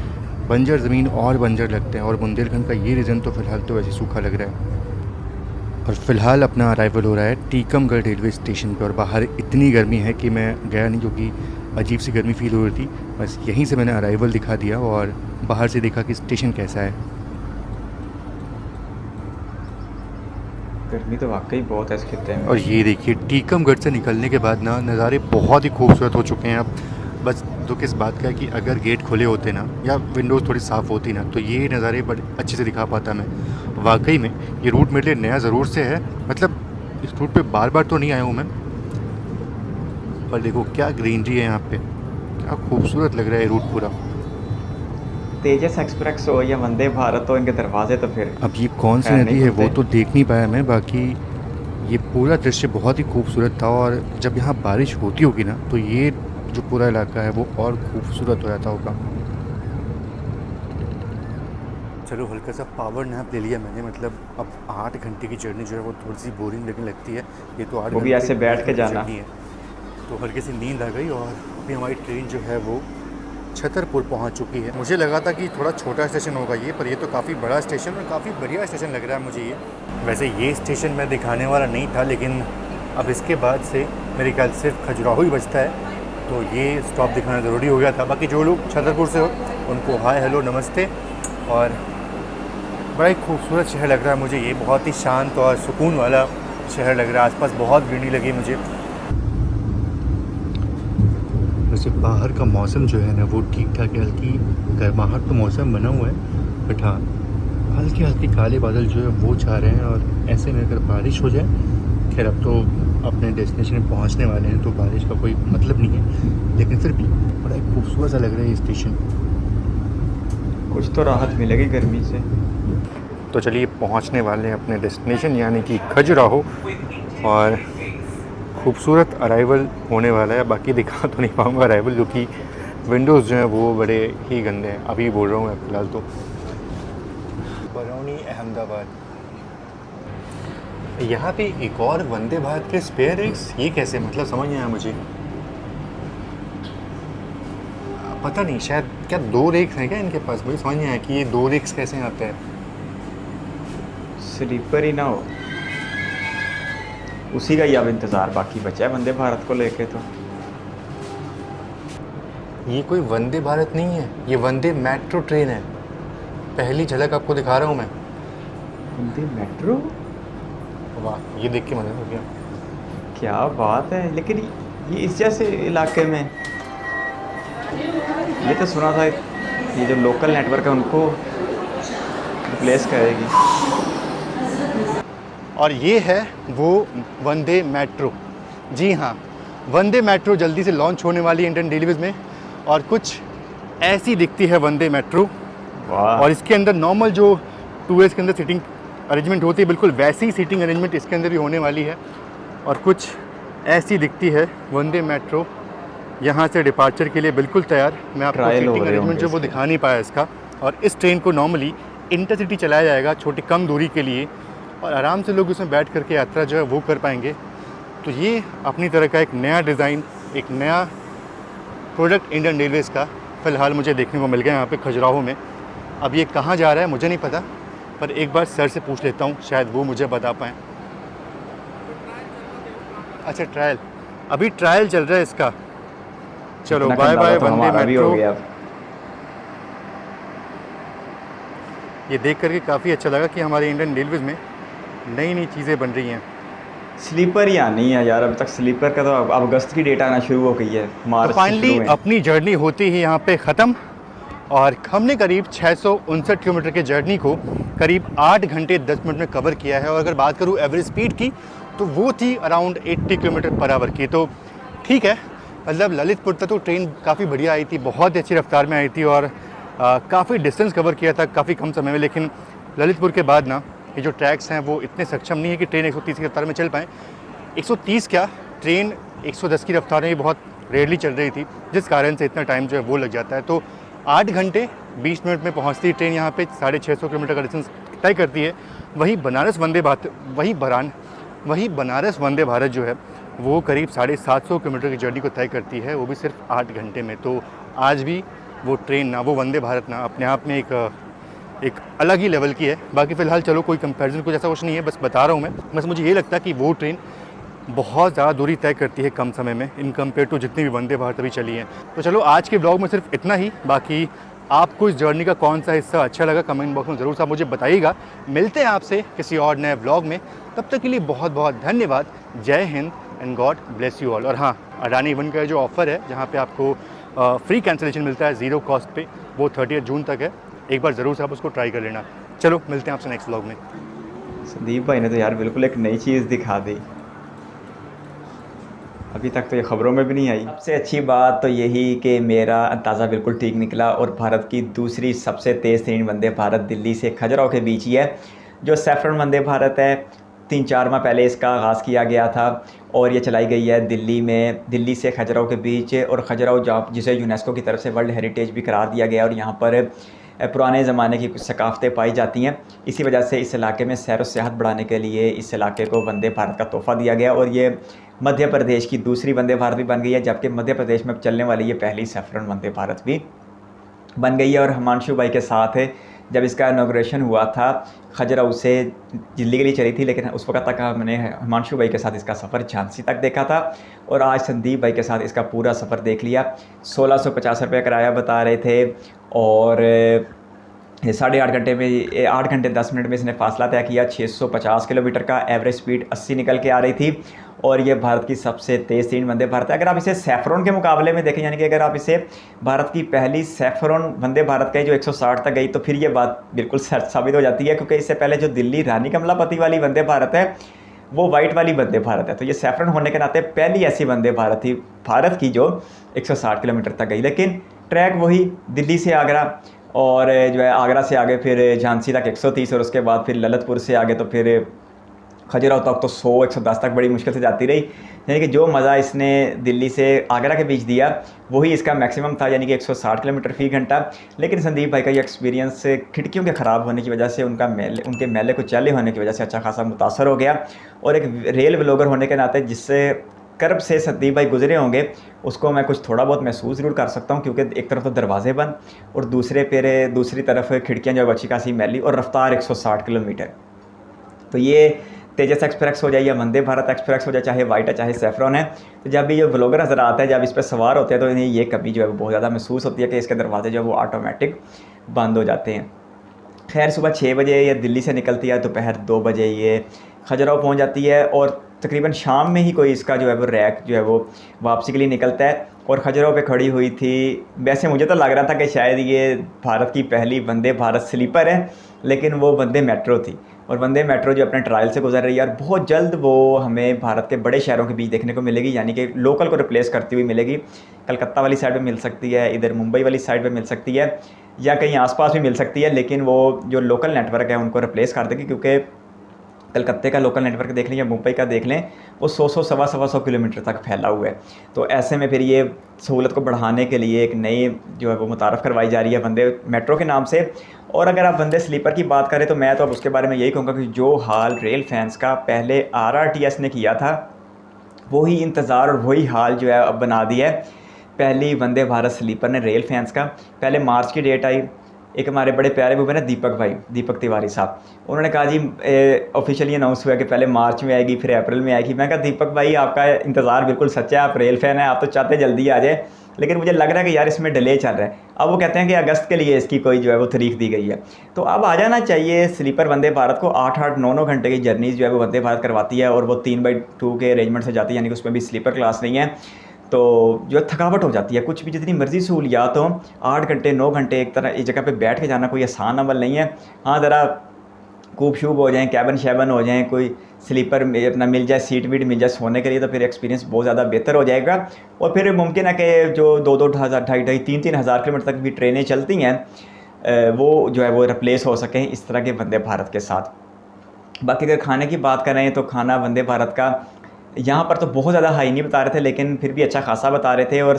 बंजर ज़मीन और बंजर लगते हैं, और बुंदेलखंड का ये रीज़न तो फ़िलहाल तो वैसे सूखा लग रहा है। और फ़िलहाल अपना अराइवल हो रहा है टीकमगढ़ रेलवे स्टेशन पे, और बाहर इतनी गर्मी है कि मैं गया नहीं, क्योंकि अजीब सी गर्मी फील हो रही थी। बस यहीं से मैंने अराइवल दिखा दिया और बाहर से देखा कि स्टेशन कैसा है। गर्मी तो वाकई बहुत है इस खित्ते में। और ये देखिए टीकमगढ़ से निकलने के बाद ना नज़ारे बहुत ही खूबसूरत हो चुके हैं। अब बस दुख इस बात का है कि अगर गेट खुले होते ना या विंडोज़ थोड़ी साफ़ होती ना तो ये नज़ारे बड़े अच्छे से दिखा पाता मैं। वाकई में ये रूट मेरे लिए नया ज़रूर से है, मतलब इस रूट पे बार बार तो नहीं आया हूँ मैं, पर देखो क्या ग्रीनरी है यहाँ पे, क्या खूबसूरत लग रहा है ये रूट पूरा। तेजस एक्सप्रेस हो या वंदे भारत हो, इनके दरवाजे तो फिर अब ये कौन सी नदी है वो तो देख नहीं पाया मैं, बाकी ये पूरा दृश्य बहुत ही खूबसूरत था। और जब यहाँ बारिश होती होगी ना तो ये जो पूरा इलाका है वो और खूबसूरत हो जाता होगा। चलो हल्का सा पावर नैप ले लिया मैंने, मतलब अब 8 घंटे की जर्नी जो है वो थोड़ी सी बोरिंग लगने लगती है। ये तो 8 वो भी ऐसे बैठ के जाना है, तो हल्की सी नींद आ गई। और अभी हमारी ट्रेन जो है वो छतरपुर पहुंच चुकी है। मुझे लगा था कि थोड़ा छोटा स्टेशन होगा ये, पर ये तो काफ़ी बड़ा स्टेशन और काफ़ी बढ़िया स्टेशन लग रहा है मुझे ये। वैसे ये स्टेशन मैं दिखाने वाला नहीं था, लेकिन अब इसके बाद से मेरे ख्याल सिर्फ खजुराहो ही बचता है, तो ये स्टॉप दिखाना ज़रूरी हो गया था। बाकी जो लोग छतरपुर से हो उनको हाय हेलो नमस्ते। और बड़ा ही खूबसूरत शहर लग रहा है मुझे ये, बहुत ही शांत और सुकून वाला शहर लग रहा है। आसपास बहुत ग्रीनरी लगी मुझे। वैसे बाहर का मौसम जो है ना वो ठीक ठाक है, हल्की गर्माहट तो मौसम बना हुआ है, बट हाँ हल्के हल्के काले बादल जो है वो छा रहे हैं। और ऐसे में अगर बारिश हो जाए, खैर अब तो अपने डेस्टिनेशन में पहुंचने वाले हैं तो बारिश का कोई मतलब नहीं है, लेकिन फिर भी बड़ा ही खूबसूरत सा लग रहा है ये स्टेशन। कुछ तो राहत मिलेगी गर्मी से। तो चलिए पहुंचने वाले हैं अपने डेस्टिनेशन यानी कि खजुराहो, और खूबसूरत अराइवल होने वाला है। बाकी दिखा तो नहीं पाऊँगा अराइवल, क्योंकि विंडोज़ जो हैं वो बड़े ही गंदे हैं। अभी बोल रहा हूँ मैं फ़िलहाल तो। बरौनी अहमदाबाद, यहाँ पे एक और वंदे भारत के स्पेयर एग्स, ये कैसे, मतलब समझ नहीं आया मुझे। पता नहीं, शायद क्या 2 रेक्स हैं क्या इनके पास, मुझे समझ नहीं आया कि ये 2 रेक्स कैसे आते हैं। स्लीपर ही ना हो। उसी का ही अब इंतज़ार बाकी बचा है वंदे भारत को लेके। तो ये कोई वंदे भारत नहीं है, ये वंदे मेट्रो ट्रेन है। पहली झलक आपको दिखा रहा हूँ मैं। वंदे मेट्रो, वाह, ये देख के मज़ा हो गया। क्या बात है। लेकिन ये इस जैसे इलाके में, ये तो सुना था ये जो लोकल नेटवर्क है उनको रिप्लेस करेगी। और ये है वो वंदे मेट्रो। जी हाँ, वंदे मेट्रो जल्दी से लॉन्च होने वाली है इंडियन रेलवेज़ में, और कुछ ऐसी दिखती है वंदे मेट्रो। वाह। और इसके अंदर नॉर्मल जो 2 के अंदर सीटिंग अरेंजमेंट होती है, बिल्कुल वैसी ही सीटिंग अरेंजमेंट इसके अंदर भी होने वाली है। और कुछ ऐसी दिखती है वंदे मेट्रो, यहाँ से डिपार्चर के लिए बिल्कुल तैयार। मैं आपको ट्रायल हो सीटिंग रहे अरेंजमेंट जो होंगे वो दिखा नहीं पाया इसका। और इस ट्रेन को नॉर्मली इंटरसिटी चलाया जाएगा छोटी कम दूरी के लिए, और आराम से लोग उसमें बैठ करके यात्रा जो है वो कर पाएंगे। तो ये अपनी तरह का एक नया डिज़ाइन, एक नया प्रोडक्ट इंडियन रेलवेज़ का फ़िलहाल मुझे देखने को मिल गया यहाँ पे खजुराहो में। अब ये कहाँ जा रहा है मुझे नहीं पता, पर एक बार सर से पूछ लेता हूँ, शायद वो मुझे बता पाएँ। अच्छा, ट्रायल, अभी ट्रायल चल रहा है इसका। चलो इतना बाय बाय कंटाला तो वंदे हमारा भी हो मेट्रो। गया। ये देख करके काफ़ी अच्छा लगा कि हमारे इंडियन रेलवेज़ में नई नई चीज़ें बन रही हैं। स्लीपर या नहीं है यार, अभी तक स्लीपर का तो अब अगस्त की डेट आना शुरू हो गई है, मार्च तो से फाइनली शुरू है। अपनी जर्नी होती ही यहाँ पे ख़त्म, और हमने करीब 659 किलोमीटर के जर्नी को करीब 8 घंटे 10 मिनट में कवर किया है। और अगर बात करूँ एवरेज स्पीड की, तो वो थी अराउंड 80 किलोमीटर पर आवर की। तो ठीक है, मतलब ललितपुर तक तो ट्रेन काफ़ी बढ़िया आई थी, बहुत ही अच्छी रफ्तार में आई थी, और काफ़ी डिस्टेंस कवर किया था काफ़ी कम समय में। लेकिन ललितपुर के बाद ना ये जो ट्रैक्स हैं वो इतने सक्षम नहीं है कि ट्रेन 130 की रफ्तार में चल पाएँ। 130 क्या, ट्रेन 110 की रफ्तार में बहुत रेयरली चल रही थी, जिस कारण से इतना टाइम जो है वो लग जाता है। तो 8 घंटे 20 मिनट में पहुंचती ट्रेन यहाँ पे 650 किलोमीटर का डिस्टेंस तय करती है। वही बनारस वंदे भारत जो है वो करीब 750 किलोमीटर की जर्नी को तय करती है, वो भी सिर्फ 8 घंटे में। तो आज भी वो ट्रेन ना, वो वंदे भारत ना अपने आप में एक अलग ही लेवल की है। बाकी फ़िलहाल चलो कोई कंपैरिजन कुछ ऐसा कुछ नहीं है, बस बता रहा हूँ मैं। बस मुझे ये लगता है कि वो ट्रेन बहुत ज़्यादा दूरी तय करती है कम समय में, इन कंपेयर टू जितनी भी वंदे भारत अभी चली हैं। तो चलो आज के ब्लॉग में सिर्फ इतना ही। बाकी आपको इस जर्नी का कौन सा हिस्सा अच्छा लगा कमेंट बॉक्स में ज़रूर सा मुझे बताइएगा। मिलते हैं आपसे किसी और नए ब्लॉग में, तब तक के लिए बहुत बहुत धन्यवाद। जय Hind and God bless you all. और हाँ, अडानी वन का जो ऑफ़र है जहाँ पे आपको फ्री कैंसिलेशन मिलता है 0 कॉस्ट पे, वो 30 जून तक है। एक बार ज़रूर से आप उसको ट्राई कर लेना। चलो मिलते हैं आपसे नेक्स्ट ब्लॉग में। संदीप भाई ने तो यार बिल्कुल एक नई चीज़ दिखा दी, अभी तक तो ये खबरों में भी नहीं आई। सबसे अच्छी बात तो यही कि मेरा अंदाज़ा बिल्कुल ठीक निकला, और भारत की दूसरी सबसे तेज़ ट्रेन वंदे भारत दिल्ली से खजुराहो के बीच ही है। जो सैफरन वंदे भारत है, 3-4 माह पहले इसका आगाज़ किया गया था, और ये चलाई गई है दिल्ली में, दिल्ली से खजुराहो के बीच। और खजुराहो जहाँ जिसे यूनेस्को की तरफ से वर्ल्ड हेरिटेज भी करार दिया गया, और यहाँ पर पुराने ज़माने की कुछ सकाफ़तें पाई जाती हैं। इसी वजह से इस इलाके में सैर व सियाहत बढ़ाने के लिए इस इलाके को वंदे भारत का तोहफ़ा दिया गया। और ये मध्य प्रदेश की दूसरी वंदे भारत भी बन गई है, जबकि मध्य प्रदेश में चलने वाली ये पहली सैफरन वंदे भारत भी बन गई है। और हिमांशु भाई के साथ जब इसका इनॉग्रेशन हुआ था, खजुराहो से दिल्ली के लिए चली थी, लेकिन उस वक्त तक हमने हिमांशु भाई के साथ इसका सफ़र झांसी तक देखा था, और आज संदीप भाई के साथ इसका पूरा सफ़र देख लिया। 1650 रुपये किराया बता रहे थे, और 8.5 घंटे में 8 घंटे 10 मिनट में इसने फासला तय किया। 650 किलोमीटर का, एवरेज स्पीड 80 निकल के आ रही थी, और ये भारत की सबसे तेज़ ट्रेन वंदे भारत है। अगर आप इसे सैफरन के मुकाबले में देखें, यानी कि अगर आप इसे भारत की पहली सैफरन वंदे भारत का जो 160 तक गई, तो फिर ये बात बिल्कुल सच साबित हो जाती है, क्योंकि इससे पहले जो दिल्ली रानी कमलापति वाली वंदे भारत है वो वाइट वाली वंदे भारत है। तो ये सैफरन होने के नाते पहली ऐसी वंदे भारत थी भारत की जो 160 किलोमीटर तक गई। लेकिन ट्रैक वही दिल्ली से आगरा, और जो है आगरा से आगे फिर झांसी तक 130, और उसके बाद फिर ललितपुर से आगे तो फिर खजुराहो तक तो 100-110 तक बड़ी मुश्किल से जाती रही। यानी कि जो मज़ा इसने दिल्ली से आगरा के बीच दिया वही इसका मैक्सिमम था, यानी कि 160 किलोमीटर फ़ी घंटा। लेकिन संदीप भाई का ये एक्सपीरियंस खिड़कियों के ख़राब होने की वजह से, उनके मेले को चले होने की वजह से अच्छा खासा मुतासर हो गया। और एक रेल ब्लॉगर होने के नाते जिससे कर्ब से संदीप भाई गुजरे होंगे, उसको मैं कुछ थोड़ा बहुत महसूस ज़रूर कर सकता हूँ, क्योंकि एक तरफ तो दरवाजे बंद, और दूसरी तरफ खिड़कियाँ जो है अच्छी खासी मैली, और रफ्तार 160 किलोमीटर। तो ये तेजस एक्सप्रेस हो जाए या वंदे भारत एक्सप्रेस हो जाए, चाहे वाइट है चाहे सेफ्रॉन है, तो जब भी ये व्लॉगर नज़र आता है, जब इस पर सवार होते हैं, तो इन्हें ये कभी जो है वो बहुत ज़्यादा महसूस होती है कि इसके दरवाजे जो है वो ऑटोमेटिक बंद हो जाते हैं। खैर सुबह 6 बजे ये दिल्ली से निकलती है, दोपहर 2 बजे ये खजुराहो पहुंच जाती है और तकरीबन शाम में ही कोई इसका जो है वो रैक जो है वो वापसी के लिए निकलता है और खजुराहो पे खड़ी हुई थी। वैसे मुझे तो लग रहा था कि शायद ये भारत की पहली वंदे भारत स्लीपर है, लेकिन वो वंदे मेट्रो थी और वंदे मेट्रो जो अपने ट्रायल से गुजर रही है और बहुत जल्द वो हमें भारत के बड़े शहरों के बीच देखने को मिलेगी, यानी कि लोकल को रिप्लेस करती हुई मिलेगी। कलकत्ता वाली साइड पे मिल सकती है, इधर मुंबई वाली साइड पे मिल सकती है या कहीं आसपास भी मिल सकती है, लेकिन वो जो लोकल नेटवर्क है उनको रिप्लेस कर देगी, क्योंकि कलकत्ते का लोकल नेटवर्क देख लें या मुंबई का देख लें, वो 100 सवा 100 किलोमीटर तक फैला हुआ है। तो ऐसे में फिर ये सहूलत को बढ़ाने के लिए एक नई जो है वो मुतारफ़ करवाई जा रही है वंदे मेट्रो के नाम से। और अगर आप वंदे स्लीपर की बात करें तो मैं तो अब उसके बारे में यही कहूँगा कि जो हाल रेल फैंस का पहले RRTS ने किया था, वही इंतज़ार और वही हाल जो है अब बना दिया है पहली वंदे भारत स्लीपर ने रेल फैंस का। पहले मार्च की डेट आई, एक हमारे बड़े प्यारे वो ना दीपक तिवारी साहब, उन्होंने कहा जी ऑफिशियली अनाउंस हुआ कि पहले मार्च में आएगी फिर अप्रैल में आएगी। मैं कहा दीपक भाई आपका इंतज़ार बिल्कुल सच्चा है, आप रेल फैन हैं, आप तो चाहते जल्दी आ जाए, लेकिन मुझे लग रहा है कि यार इसमें डिले चल रहा है। अब वो कहते हैं कि अगस्त के लिए इसकी कोई जो है वो तारीख दी गई है, तो अब आ जाना चाहिए। स्लीपर वंदे भारत को 8-8, 9-9 घंटे की जर्नीज़ जो है वो वंदे भारत करवाती है और वो 3/2 के अरेंजमेंट से जाती है, यानी कि उसमें भी स्लीपर क्लास नहीं है, तो जो थकावट हो जाती है। कुछ भी जितनी मर्ज़ी सहूलियात हो, 8 घंटे 9 घंटे एक तरह एक जगह पे बैठ के जाना कोई आसान अमल नहीं है। हाँ, ज़रा कूब शूब हो जाएँ, कैबन शैबन हो जाएँ, कोई स्लीपर में अपना मिल जाए, सीट वीट मिल जाए सोने के लिए, तो फिर एक्सपीरियंस बहुत ज़्यादा बेहतर हो जाएगा। और फिर मुमकिन है कि जो 2-2 हज़ार 2.5-2.5 3-3 हज़ार किलोमीटर तक भी ट्रेनें चलती हैं, वो जो है वो रिप्लेस हो सकें इस तरह के वंदे भारत के साथ। बाकी अगर खाने की बात करें तो खाना वंदे भारत का यहाँ पर तो बहुत ज़्यादा हाई नहीं बता रहे थे, लेकिन फिर भी अच्छा खासा बता रहे थे। और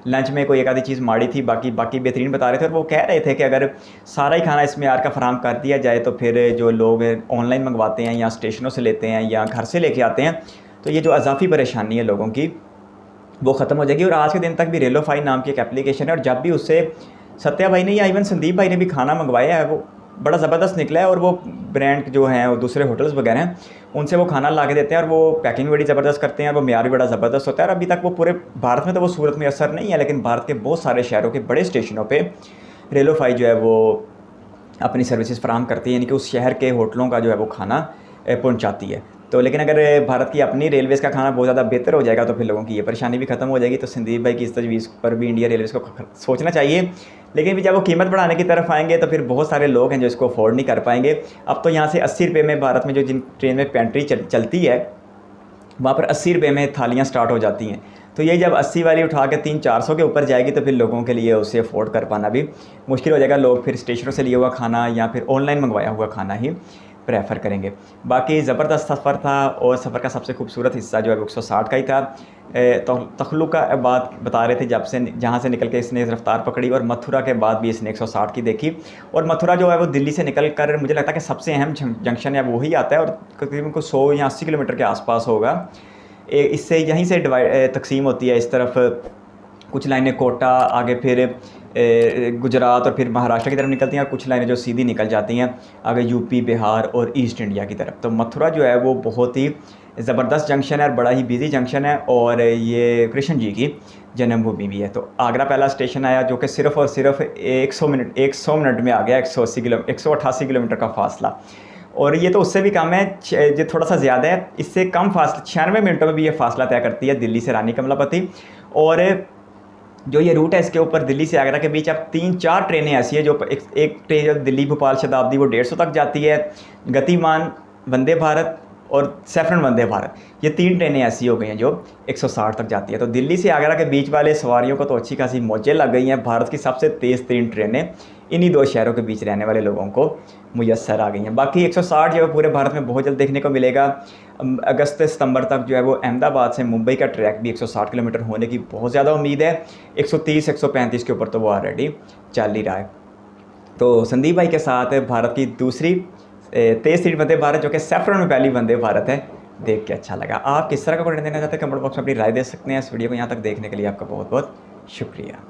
लंच में कोई एक आधी चीज़ माड़ी थी, बाकी बेहतरीन बता रहे थे। और वो कह रहे थे कि अगर सारा ही खाना इसमें यार का फराहम कर दिया जाए तो फिर जो लोग ऑनलाइन मंगवाते हैं या स्टेशनों से लेते हैं या घर से लेके आते हैं, तो ये जो अजाफी परेशानी है लोगों की वो ख़त्म हो जाएगी। और आज के दिन तक भी रेलोफाई नाम की एक एप्लीकेशन है, और जब भी उससे सत्या भाई ने या इवन संदीप भाई ने भी खाना मंगवाया है, वो बड़ा ज़बरदस्त निकला है। और वो ब्रांड जो हैं और दूसरे होटल्स वगैरह हैं, उनसे वो खाना ला के देते हैं और वो पैकिंग बड़ी ज़बरदस्त करते हैं, वो म्यार भी बड़ा ज़बरदस्त होता है। और अभी तक वो पूरे भारत में तो वो सूरत में असर नहीं है, लेकिन भारत के बहुत सारे शहरों के बड़े स्टेशनों पे रेलोफाई जो है वो अपनी सर्विसेज फराहम करती है, यानी कि उस शहर के होटलों का जो है वो खाना पहुँचाती है। तो लेकिन अगर भारत की अपनी रेलवेज़ का खाना बहुत ज़्यादा बेहतर हो जाएगा तो फिर लोगों की ये परेशानी भी ख़त्म हो जाएगी। तो संदीप भाई की इस तजवीज़ पर भी इंडिया रेलवेज़ को सोचना चाहिए, लेकिन भी जब वो कीमत बढ़ाने की तरफ आएंगे तो फिर बहुत सारे लोग हैं जो इसको अफोर्ड नहीं कर पाएंगे। अब तो यहाँ से 80 रुपये में भारत में जो जिन ट्रेन में पेंट्री चलती है, वहाँ पर 80 रुपये में थालियाँ स्टार्ट हो जाती हैं। तो ये जब 80 वाली उठा के 300-400 के ऊपर जाएगी तो फिर लोगों के लिए उसे अफोर्ड कर पाना भी मुश्किल हो जाएगा। लोग फिर स्टेशनों से लिया हुआ खाना या फिर ऑनलाइन मंगवाया हुआ खाना ही प्रेफर करेंगे। बाकी ज़बरदस्त सफ़र था, और सफ़र का सबसे खूबसूरत हिस्सा जो है 160 का ही था। तो तखलुका बात बता रहे थे जहाँ से निकल के इसने रफ्तार पकड़ी, और मथुरा के बाद भी इसने 160 की देखी। और मथुरा जो है वो दिल्ली से निकल कर मुझे लगता है कि सबसे अहम जंक्शन है वही आता है, और तकरीबन को 100 या 80 किलोमीटर के आसपास होगा। इससे यहीं से तकसीम होती है इस तरफ, कुछ लाइनें कोटा, आगे फिर गुजरात और फिर महाराष्ट्र की तरफ निकलती हैं, और कुछ लाइनें जो सीधी निकल जाती हैं आगे यूपी, बिहार और ईस्ट इंडिया की तरफ। तो मथुरा जो है वो बहुत ही ज़बरदस्त जंक्शन है और बड़ा ही बिजी जंक्शन है, और ये कृष्ण जी की जन्मभूमि भी है। तो आगरा पहला स्टेशन आया, जो कि सिर्फ़ और सिर्फ 100 मिनट में आ गया, 188 किलोमीटर का फासला। और ये तो उससे भी कम है, जो थोड़ा सा ज़्यादा है, इससे कम फासला 96 मिनटों में भी ये फासला तय करती है दिल्ली से रानी कमलापति। और जो ये रूट है इसके ऊपर दिल्ली से आगरा के बीच अब 3-4 ट्रेनें ऐसी है जो एक ट्रेन दिल्ली भोपाल शताब्दी वो 150 तक जाती है, गतिमान वंदे भारत और सैफरन वंदे भारत, ये 3 ट्रेनें ऐसी हो गई हैं जो 160 तक जाती है। तो दिल्ली से आगरा के बीच वाले सवारियों को तो अच्छी खासी मौजें लग गई हैं। भारत की सबसे तेज़ 3 ट्रेनें इन्हीं 2 शहरों के बीच रहने वाले लोगों को मुयस्सर आ गई हैं। बाकी 160 जो है पूरे भारत में बहुत जल्द देखने को मिलेगा। अगस्त सितंबर तक जो है वो अहमदाबाद से मुंबई का ट्रैक भी 160 किलोमीटर होने की बहुत ज़्यादा उम्मीद है। 130-135 के ऊपर तो वो ऑलरेडी चल ही रहा है। तो संदीप भाई के साथ भारत की दूसरी तेज़ सीट वंदे भारत, जो कि सैफरन में पहली वंदे भारत है, देख के अच्छा लगा। आप किस तरह का कंटेंट देना चाहते हैं कमेंट बॉक्स में अपनी राय दे सकते हैं। इस वीडियो को यहाँ तक देखने के लिए आपका बहुत बहुत शुक्रिया।